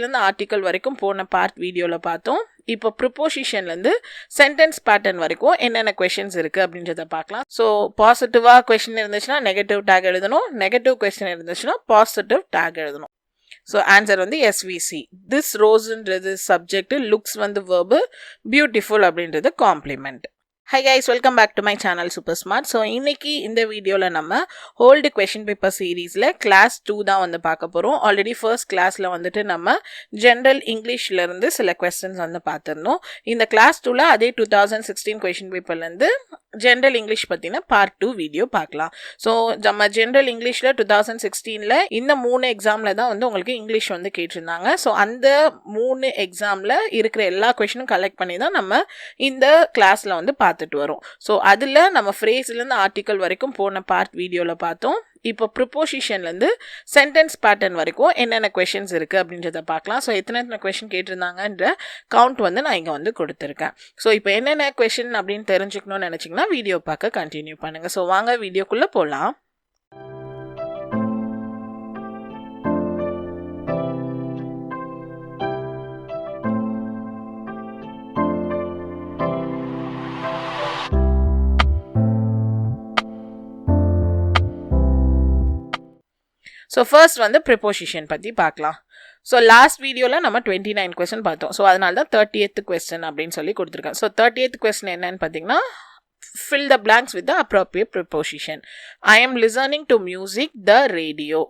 ஃப்ரேஸ்லேருந்து article வரைக்கும் போன part வீடியோவில் பார்த்தோம். இப்போ ப்ரிப்போசிஷன்லேருந்து சென்டென்ஸ் பேட்டர்ன் வரைக்கும் என்னென்ன கொஷின்ஸ் இருக்குது அப்படின்றத பார்க்கலாம். ஸோ பாசிட்டிவாக கொஷின் இருந்துச்சுன்னா நெகட்டிவ் டேக் எழுதணும், நெகட்டிவ் கொஷின் இருந்துச்சுன்னா பாசிட்டிவ் டேக் எழுதணும். ஸோ ஆன்சர் வந்து எஸ்விசி. திஸ் ரோஸ்ன்றது சப்ஜெக்ட், லுக்ஸ் வந்து வேர்பு, பியூட்டிஃபுல் அப்படின்றது compliment. Hi guys, welcome back to my channel super smart. So இன்னைக்கு இந்த வீடியோவில் நம்ம ஓல்டு கொஷின் பேப்பர் சீரீஸில் கிளாஸ் 2 தான் வந்து பார்க்க போகிறோம். ஆல்ரெடி ஃபர்ஸ்ட் கிளாஸில் வந்துட்டு நம்ம ஜென்ரல் இங்கிலீஷ்லேருந்து சில கொஸ்டின்ஸ் வந்து பார்த்துருந்தோம். இந்த கிளாஸ் 2ல் அதே 2016 கொஷின் பேப்பர்லேருந்து ஜென்ரல் இங்கிலீஷ் பற்றின பார்ட் 2 வீடியோ பார்க்கலாம். ஸோ நம்ம ஜென்ரல் இங்கிலீஷில் 2016 இந்த 3 எக்ஸாமில் தான் வந்து உங்களுக்கு இங்கிலீஷ் வந்து கேட்டிருந்தாங்க. ஸோ அந்த 3 எக்ஸாமில் இருக்கிற எல்லா கொஷினும் கலெக்ட் பண்ணி தான் நம்ம இந்த கிளாஸில் வந்து பார்த்துட்டு வரோம். ஸோ அதில் நம்ம ஃப்ரேஸ்லேருந்து ஆர்டிக்கல் வரைக்கும் போன பார்ட் வீடியோவில் பார்த்தோம். இப்போ ப்ரிப்போசிஷன்லேருந்து சென்டென்ஸ் பேட்டர்ன் வரைக்கும் என்னென்ன கொஷின்ஸ் இருக்குது அப்படின்றத பார்க்கலாம். ஸோ எத்தனை கொஷின் கேட்டிருந்தாங்கன்ற கவுண்ட் வந்து நான் இங்கே வந்து கொடுத்துருக்கேன். ஸோ இப்போ என்னென்ன கொஷின் அப்படின்னு தெரிஞ்சுக்கணும்னு நினச்சிங்கன்னா வீடியோ பார்க்க கண்டினியூ பண்ணுங்கள். ஸோ வாங்க வீடியோக்குள்ளே போகலாம். ஸோ ஃபர்ஸ்ட் வந்து ப்ரிப்போசிஷன் பற்றி பார்க்கலாம். ஸோ லாஸ்ட் வீடியோவில் நம்ம 29 கொஸ்டின் பார்த்தோம். ஸோ அதனால தான் 30th கொஸ்டின் அப்படின்னு சொல்லி கொடுத்துருக்கேன். ஸோ 30th கொஸ்டின் என்னன்னு பார்த்தீங்கன்னா, fill the blanks with the appropriate preposition. I am listening to music, the radio.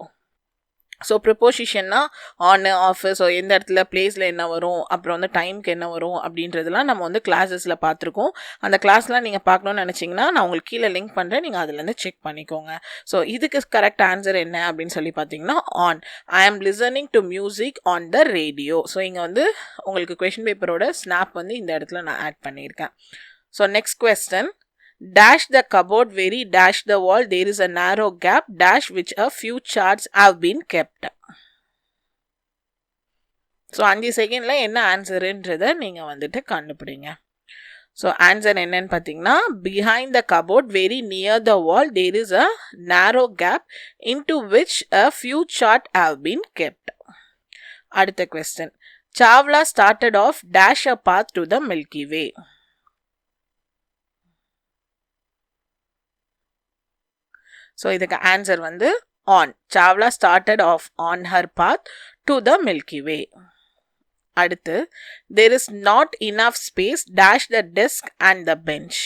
So ப்ரிப்போசிஷன்னா ஆன், ஆஃப், ஸோ எந்த இடத்துல பிளேஸில் என்ன வரும், அப்புறம் வந்து டைமுக்கு என்ன வரும் அப்படின்றதுலாம் நம்ம வந்து கிளாஸஸில் பார்த்துருக்கோம். அந்த கிளாஸ்லாம் நீங்கள் பார்க்கணுன்னு நினச்சிங்கன்னா நான் உங்களுக்கு கீழே லிங்க் பண்ணுறேன், நீங்கள் அதுலேருந்து செக் பண்ணிக்கோங்க. ஸோ இதுக்கு கரெக்ட் ஆன்சர் என்ன அப்படின்னு சொல்லி பார்த்தீங்கன்னா ஆன். ஐ ஆம் listening to music on the radio. So இங்கே வந்து உங்களுக்கு கொஷின் பேப்பரோட ஸ்னாப் வந்து இந்த இடத்துல நான் ஆட் பண்ணியிருக்கேன். So next question, dash the cupboard very dash the wall there is a narrow gap dash which a few charts have been kept. So 5 செகண்டில் என்ன ஆன்சருன்றதை நீங்கள் வந்துட்டு கண்டுபிடிங்க. ஸோ ஆன்சர் என்னன்னு பார்த்தீங்கன்னா, behind the cupboard very near the wall there is a narrow gap into which a few charts have been kept. அடுத்த question, Chawla started off dash a path to the Milky Way. So இதுக்கு answer வந்து on. Chawla started off on her path to the Milky Way. அடுத்து, there is not enough space dash the desk and the bench.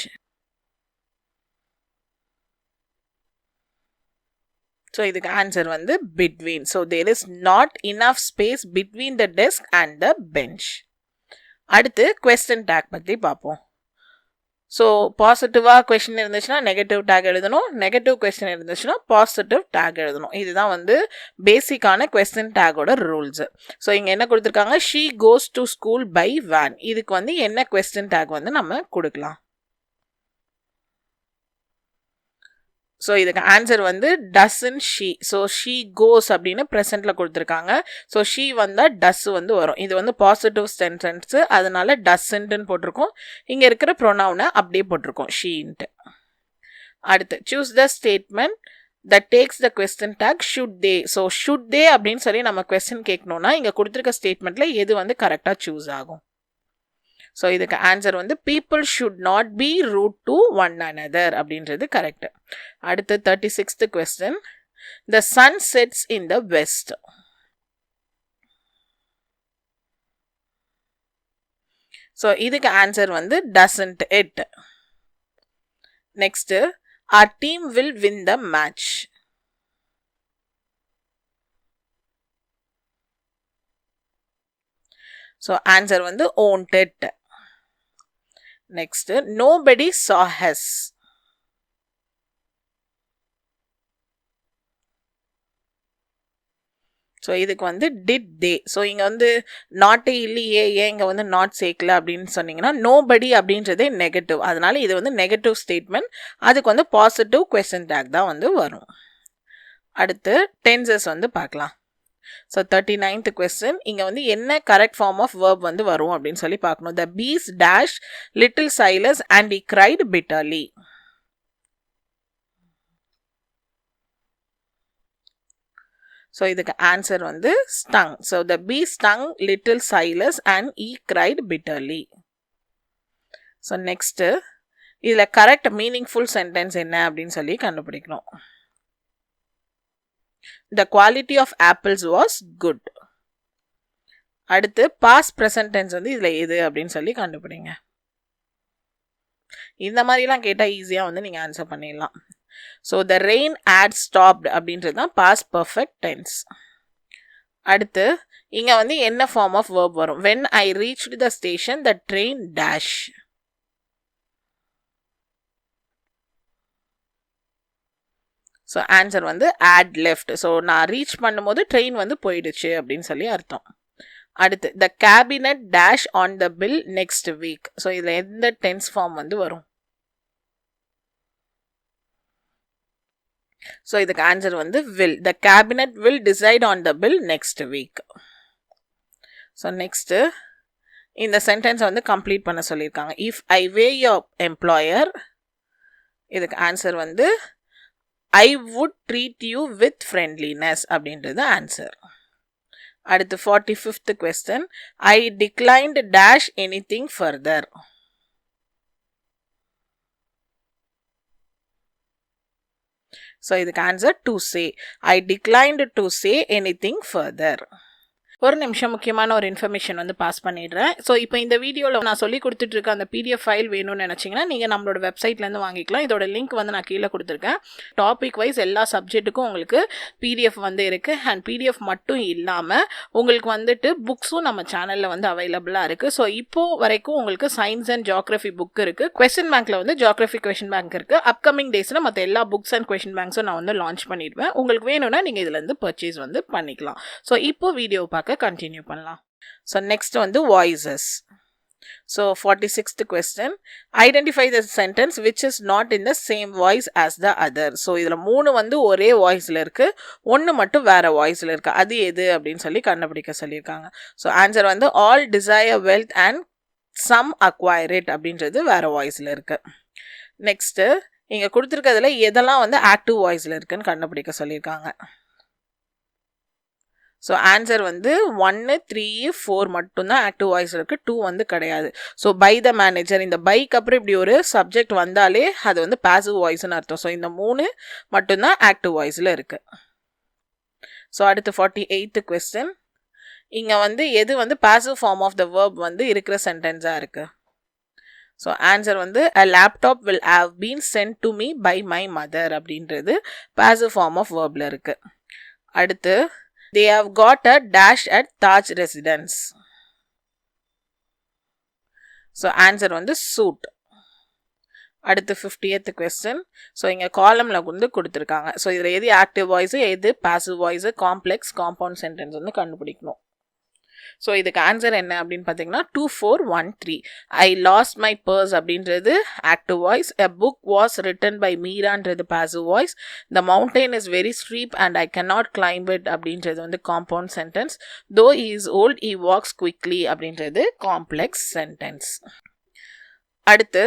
So இதுக்கு answer வந்து between. So there is not enough space between the desk and the bench. அடுத்து question tag பற்றி பார்ப்போம். So பாசிட்டிவாக question இருந்துச்சுன்னா negative tag எழுதணும், negative question இருந்துச்சுன்னா positive tag எழுதணும். இதுதான் வந்து பேசிக்கான கொஸ்டின் டேக்கோட ரூல்ஸு. ஸோ இங்கே என்ன கொடுத்துருக்காங்க, she goes to school by van. இதுக்கு வந்து என்ன கொஸ்டின் டேக் வந்து நம்ம கொடுக்கலாம். ஸோ இதுக்கு ஆன்சர் வந்து டஸ்ன் ஷீ. ஸோ ஷீ கோஸ் அப்படின்னு ப்ரெசென்ட்டில் கொடுத்துருக்காங்க. ஸோ ஷீ வந்தால் டஸ் வந்து வரும். இது வந்து பாசிட்டிவ் சென்டென்ஸு, அதனால டஸ்ன்ட்டுன்னு போட்டிருக்கோம். இங்கே இருக்கிற ப்ரொனவுனை அப்படியே போட்டிருக்கோம், ஷீன்ட்டு. அடுத்து, choose the statement that takes the question tag should they. So should they அப்படின்னு சொல்லி நம்ம கொஸ்டின் கேட்கணும்னா இங்கே கொடுத்துருக்க ஸ்டேட்மெண்ட்டில் எது வந்து கரெக்டாக சூஸ் ஆகும். ஸோ இதுக்கு ஆன்சர் வந்து people should not be rude to one another அப்படின்றது கரெக்ட். அடுத்து 36th question, the sun sets in the west. So இதுக்கு ஆன்சர் வந்து doesn't it. Next, our team will win the match. So answer வந்து won't it. Next, nobody saw us. So இதுக்கு வந்து did they. So இங்கே வந்து நாட்டே இல்லையே, ஏன் இங்கே வந்து நாட் சேர்க்கல அப்படின்னு சொன்னீங்கன்னா, நோபடி அப்படின்றதே நெகட்டிவ், அதனால இது வந்து நெகட்டிவ் ஸ்டேட்மெண்ட். அதுக்கு வந்து பாசிட்டிவ் கொஸ்டின் டேக் தான் வந்து வரும். அடுத்து டென்சஸ் வந்து பார்க்கலாம். ஸோ 39th கொஸ்டின், இங்கே வந்து என்ன கரெக்ட் ஃபார்ம் ஆஃப் வேர்ப் வந்து வரும் அப்படின்னு சொல்லி பார்க்கணும். The bees dash little Silas and he cried bitterly. So இதுக்கு ஆன்சர் வந்து stung. So the bee stung little Silas and he cried bitterly. So next இதில் கரெக்ட் மீனிங்ஃபுல் சென்டென்ஸ் என்ன அப்படின்னு சொல்லி கண்டுபிடிக்கணும். The quality of apples was good. அடுத்து past present tense வந்து இதில் எது அப்படின்னு சொல்லி கண்டுபிடிங்க. இந்த மாதிரிலாம் கேட்டால் ஈஸியாக வந்து நீங்கள் ஆன்சர் பண்ணிடலாம். So the rain had stopped அப்படின்றது தான் past perfect tense. அடுத்து இங்கே வந்து என்ன ஃபார்ம் ஆஃப் verb வரும்? when I reached the station the train dash. So answer வந்து had left. ஸோ நான் ரீச் பண்ணும்போது ட்ரெயின் வந்து போயிடுச்சு அப்படின்னு சொல்லி அர்த்தம். அடுத்து the cabinet dash on the bill next week. So இதில் எந்த டென்ஸ் ஃபார்ம் வந்து வரும்? ஸோ இதுக்கு ஆன்சர் வந்து will. The cabinet will decide on the bill next week. So next இந்த சென்டென்ஸை வந்து கம்ப்ளீட் பண்ண சொல்லியிருக்காங்க. if I were your employer, இதுக்கு ஆன்சர் வந்து I would treat you with friendliness அப்படின்றது ஆன்சர். அடுத்து 45th question. I declined dash anything further. So இதுக்கு answer to say. I declined to say anything further. ஒரு நிமிஷம் முக்கியமான ஒரு இன்ஃபர்மேஷன் வந்து பாஸ் பண்ணிடுறேன். ஸோ இப்போ இந்த வீடியோவில் நான் சொல்லி கொடுத்துட்ருக்க அந்த பிடிஎஃப் ஃபைல் வேணும்னு நினச்சிங்கன்னா நீங்கள் நம்மளோட வெப்சைட்லேருந்து வாங்கிக்கலாம். இதோட லிங்க் வந்து நான் கீழே கொடுத்துருக்கேன். டாபிக் வைஸ் எல்லா சப்ஜெக்ட்டுக்கும் உங்களுக்கு பிடிஎஃப் வந்து இருக்குது. அண்ட் பிடிஎஃப் மட்டும் இல்லாமல் உங்களுக்கு வந்துட்டு புக்ஸும் நம்ம சேனலில் வந்து அவைலபிளாக இருக்குது. ஸோ இப்போது வரைக்கும் உங்களுக்கு சயின்ஸ் அண்ட் ஜியாகிரஃபி புக் இருக்குது. கொஸ்டின் பேங்க்கில் வந்து ஜியாகிரஃபி கொஸ்டின் பேங்க் இருக்குது. அப்கமிங் டேஸில் மற்ற எல்லா புக்ஸ் அண்ட் கொஸ்டின் பேங்க்ஸும் நான் வந்து லான்ச் பண்ணிடுவேன். உங்களுக்கு வேணும்னா நீங்கள் இதுலேருந்து பர்ச்சேஸ் வந்து பண்ணிக்கலாம். ஸோ இப்போ வீடியோ பார்க்க கண்டினியூ பண்ணலாம். ஸோ நெக்ஸ்ட் வந்து voices. So 46th question. Identify the sentence which is not in the same voice as the other. So இதில் 3 வந்து ஒரே வாய்ஸில் இருக்குது, 1 மட்டும் வேறு வாய்ஸில் இருக்குது. அது எது அப்படின்னு சொல்லி கண்டுபிடிக்க சொல்லியிருக்காங்க. ஸோ ஆன்சர் வந்து all desire wealth and some acquire it அப்படின்றது வேறு வாய்ஸில் இருக்குது. நெக்ஸ்ட்டு இங்கே கொடுத்துருக்கிறதுல எதெல்லாம் வந்து ஆக்டிவ் வாய்ஸில் இருக்குன்னு கண்டுபிடிக்க சொல்லியிருக்காங்க. ஸோ ஆன்சர் வந்து 1, 3, 4 மட்டும்தான் ஆக்டிவ் வாய்ஸ் இருக்குது, 2 வந்து கிடையாது. ஸோ பை த மேனேஜர், இந்த பைக்கு அப்புறம் இப்படி ஒரு சப்ஜெக்ட் வந்தாலே அது வந்து பாசிவ் வாய்ஸ்னு அர்த்தம். ஸோ இந்த 3 மட்டும்தான் ஆக்டிவ் வாய்ஸில் இருக்குது. ஸோ அடுத்து 48th question. இங்கே வந்து எது வந்து passive form of the verb வந்து இருக்கிற சென்டென்ஸாக இருக்குது? ஸோ ஆன்சர் வந்து a laptop will have been sent to me by my mother அப்படின்றது பாசிவ் ஃபார்ம் ஆஃப் வேர்பில் இருக்குது. அடுத்து they have got a dash at Taj residence. So answer வந்து suit. அடுத்து 50th question. ஸோ இங்கே காலமில் வந்து கொடுத்துருக்காங்க. So இதில் எது ஆக்டிவ் வாய்ஸு, எது passive voice, complex compound sentence வந்து கண்டுபிடிக்கணும். ஸோ இதுக்கு ஆன்சர் என்ன அப்படின்னு பார்த்தீங்கன்னா 2413. ஐ லாஸ்ட் மை பர்ஸ் அப்படின்றது active voice. A book was written by மீரான்றது passive voice. The mountain is very steep and I cannot climb it அப்படின்றது வந்து compound sentence. Though he is old he walks quickly அப்படின்றது complex sentence. அடுத்து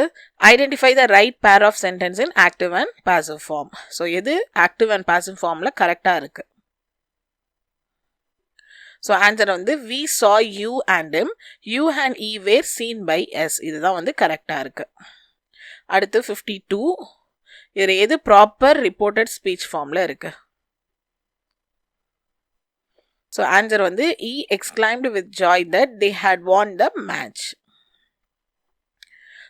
identify the right pair of sentence in active and passive form. So எது active and passive ஃபார்மில் கரெக்டாக இருக்குது? So answer வந்து we saw you and him, you and he were seen by us. இதுதான் வந்து கரெக்டாக இருக்குது. அடுத்து 52. இதில் எது ப்ராப்பர் ரிப்போர்ட்டட் ஸ்பீச் ஃபார்மில் இருக்குது? ஸோ ஆன்சர் வந்து he exclaimed with joy that they had won the match.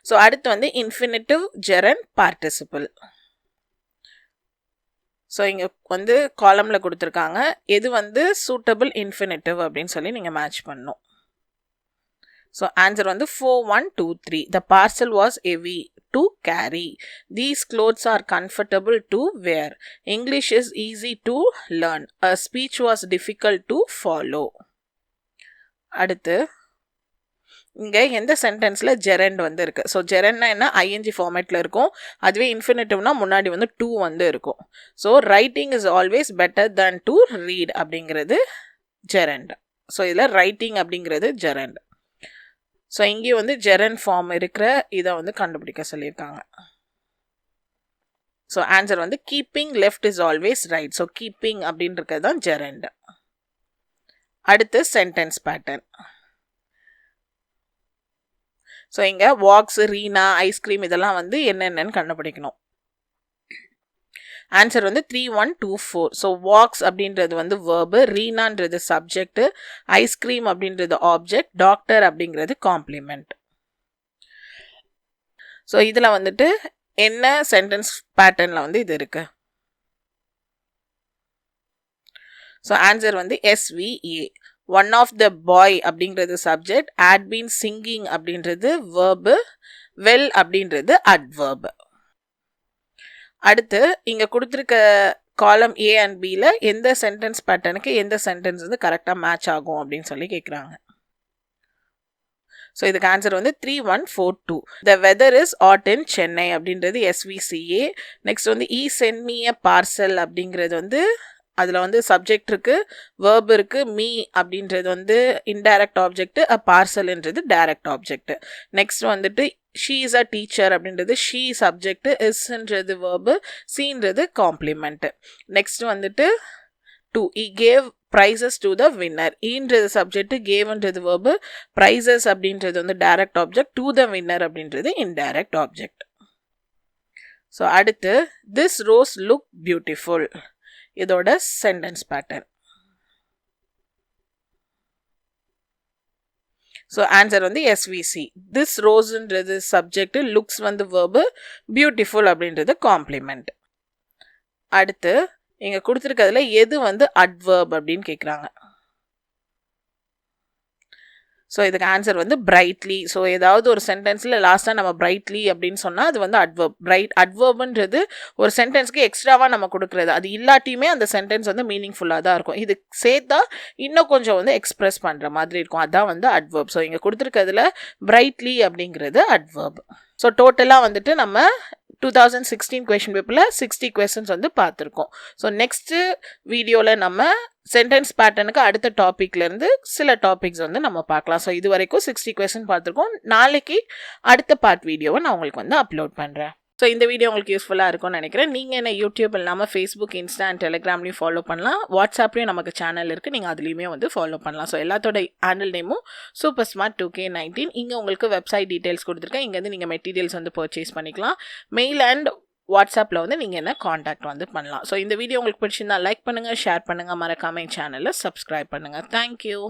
So அடுத்து வந்து இன்ஃபினிட்டிவ் ஜெரண்ட் பார்ட்டிசிபிள். ஸோ இங்கே வந்து காலமில் கொடுத்துருக்காங்க, எது வந்து சூட்டபிள் இன்ஃபினிட்டிவ் அப்படின்னு சொல்லி நீங்கள் மேட்ச் பண்ணணும். ஸோ ஆன்சர் வந்து 4123. The parcel was heavy to carry. These clothes are comfortable to wear. English is easy to learn. A speech was difficult to follow. அடுத்து இங்கே எந்த சென்டென்ஸில் ஜெரண்ட் வந்து இருக்குது? ஸோ ஜெரண்ட்னா என்ன? ஐஎன்ஜி ஃபார்மேட்டில் இருக்கும். அதுவே இன்ஃபினிட்டிவ்னா முன்னாடி வந்து டூ வந்து இருக்கும். So writing is always better than to read அப்படிங்கிறது ஜெரண்ட். ஸோ இதில் ரைட்டிங் அப்படிங்கிறது ஜெரண்ட். ஸோ இங்கேயும் வந்து ஜெரண்ட் ஃபார்ம் இருக்கிற இதை வந்து கண்டுபிடிக்க சொல்லியிருக்காங்க. ஸோ ஆன்சர் வந்து keeping left is always right. So keeping அப்படின்றது தான் ஜெரண்ட். அடுத்து சென்டென்ஸ் பேட்டர்ன். ஸோ இங்கே வாக்ஸ், ரீனா, ஐஸ்கிரீம் இதெல்லாம் வந்து என்னென்னு கண்டுபிடிக்கணும். ஆன்சர் வந்து 3124. ஸோ வாக்ஸ் அப்படின்றது வந்து வேர்பு, ரீனான்றது சப்ஜெக்ட், ஐஸ்கிரீம் அப்படின்றது ஆப்ஜெக்ட், டாக்டர் அப்படிங்கிறது காம்ப்ளிமெண்ட். ஸோ இதில் வந்துட்டு என்ன சென்டென்ஸ் பேட்டர்னில் வந்து இது இருக்கு? ஸோ ஆன்சர் வந்து SVA. ஒன் ஆஃப் த பாய் அப்படிங்கிறது சப்ஜெக்ட், had been singing அப்படின்றது வேர்பு, வெல் அப்படின்றது அட்வர்பு. அடுத்து இங்கே கொடுத்துருக்க காலம் A அண்ட் Bல எந்த சென்டென்ஸ் பேட்டர்னுக்கு எந்த சென்டென்ஸ் வந்து கரெக்டாக மேட்ச் ஆகும் அப்படின்னு சொல்லி கேட்குறாங்க. ஸோ இதுக்கு ஆன்சர் வந்து 3142. த வெதர் இஸ் ஹாட் இன் சென்னை அப்படின்றது SVCA. நெக்ஸ்ட் வந்து send me a parcel அப்படிங்கிறது வந்து அதில் வந்து சப்ஜெக்ட் இருக்குது, வேர்பு இருக்குது, மீ அப்படின்றது வந்து இன்டைரக்ட் ஆப்ஜெக்ட், பார்சல்ன்றது டைரக்ட் ஆப்ஜெக்ட். நெக்ஸ்ட் வந்துட்டு ஷீ இஸ் அ டீச்சர் அப்படின்றது ஷீ சப்ஜெக்ட், இஸ்ன்றது வேர்பு, சீன்றது காம்ப்ளிமெண்ட். நெக்ஸ்ட் வந்துட்டு he gave prizes to the winner. ன்றது சப்ஜெக்ட், கேவ்ன்றது வேர்பு, prizes அப்படின்றது வந்து direct object, to the winner அப்படின்றது இன்டைரக்ட் ஆப்ஜெக்ட். ஸோ அடுத்து this rose look beautiful. இதோட சென்டென்ஸ் பேட்டர்ன். ஸோ ஆன்சர் வந்து SVC. திஸ் ரோஸ்ன்றது சப்ஜெக்ட், லுக்ஸ் வந்து வேர்பு, பியூட்டிஃபுல் அப்படின்றது காம்ப்ளிமெண்ட். அடுத்து இங்கே கொடுத்துருக்கிறதுல எது வந்து அட்வர்ப் அப்படின்னு கேட்குறாங்க. ஸோ இதுக்கு ஆன்சர் வந்து பிரைட்லி. ஸோ ஏதாவது ஒரு சென்டென்ஸில் லாஸ்ட்டாக நம்ம பிரைட்லி அப்படின்னு சொன்னால் அது வந்து அட்வர்ப். அட்வர்ப்ன்றது ஒரு சென்டென்ஸ்க்கு எக்ஸ்ட்ராவாக நம்ம கொடுக்குறது, அது இல்லாட்டியுமே அந்த சென்டென்ஸ் வந்து மீனிங்ஃபுல்லாக தான் இருக்கும். இது சேர்த்தா இன்னும் கொஞ்சம் வந்து எக்ஸ்பிரஸ் பண்ணுற மாதிரி இருக்கும், அதான் வந்து அட்வர்ப். ஸோ இங்கே கொடுத்துருக்கிறதுல பிரைட்லி அப்படிங்கிறது அட்வர்ப். ஸோ டோட்டலாக வந்துட்டு நம்ம 2016 கொஷின் பேப்பரில் 60 கொஸ்டின்ஸ் வந்து பார்த்துருக்கோம். ஸோ நெக்ஸ்ட்டு வீடியோவில் நம்ம சென்டென்ஸ் பேட்டர்னுக்கு அடுத்த டாப்பிக்லேருந்து சில டாபிக்ஸ் வந்து நம்ம பார்க்கலாம். ஸோ இது வரைக்கும் 60 கொஸ்டின் பார்த்துருக்கோம். நாளைக்கு அடுத்த பார்ட் வீடியோவை நான் உங்களுக்கு வந்து அப்லோட் பண்ணுறேன். ஸோ இந்த வீடியோ உங்களுக்கு யூஸ்ஃபுல்லாக இருக்கும்னு நினைக்கிறேன். நீங்கள் என்ன யூடியூப் இல்லாமல் ஃபேஸ்புக், இன்ஸ்டா அண்ட் டெலிகிராம்லையும் ஃபாலோ பண்ணலாம். வாட்ஸ்அப்லேயும் நமக்கு சேனல் இருக்குது, நீங்கள் அதுலேயுமே வந்து ஃபாலோ பண்ணலாம். ஸோ எல்லாத்தோட ஹேண்டில் நேமும் சூப்பர் ஸ்மார்ட் 2K19. இங்கே உங்களுக்கு வெப்சைட் டீட்டெயில்ஸ் கொடுத்துருக்கேன். இங்கேருந்து நீங்கள் மெட்டீரியல்ஸ் வந்து பர்ச்சேஸ் பண்ணிக்கலாம். மெயில் அண்ட் வாட்ஸ்அப்பில் வந்து நீங்கள் என்ன காண்டாக்ட் வந்து பண்ணலாம். ஸோ இந்த வீடியோ உங்களுக்கு பிடிச்சிருந்தா லைக் பண்ணுங்கள், ஷேர் பண்ணுங்கள், மறக்காம சேனலை சப்ஸ்கிரைப் பண்ணுங்கள். தேங்க்யூ.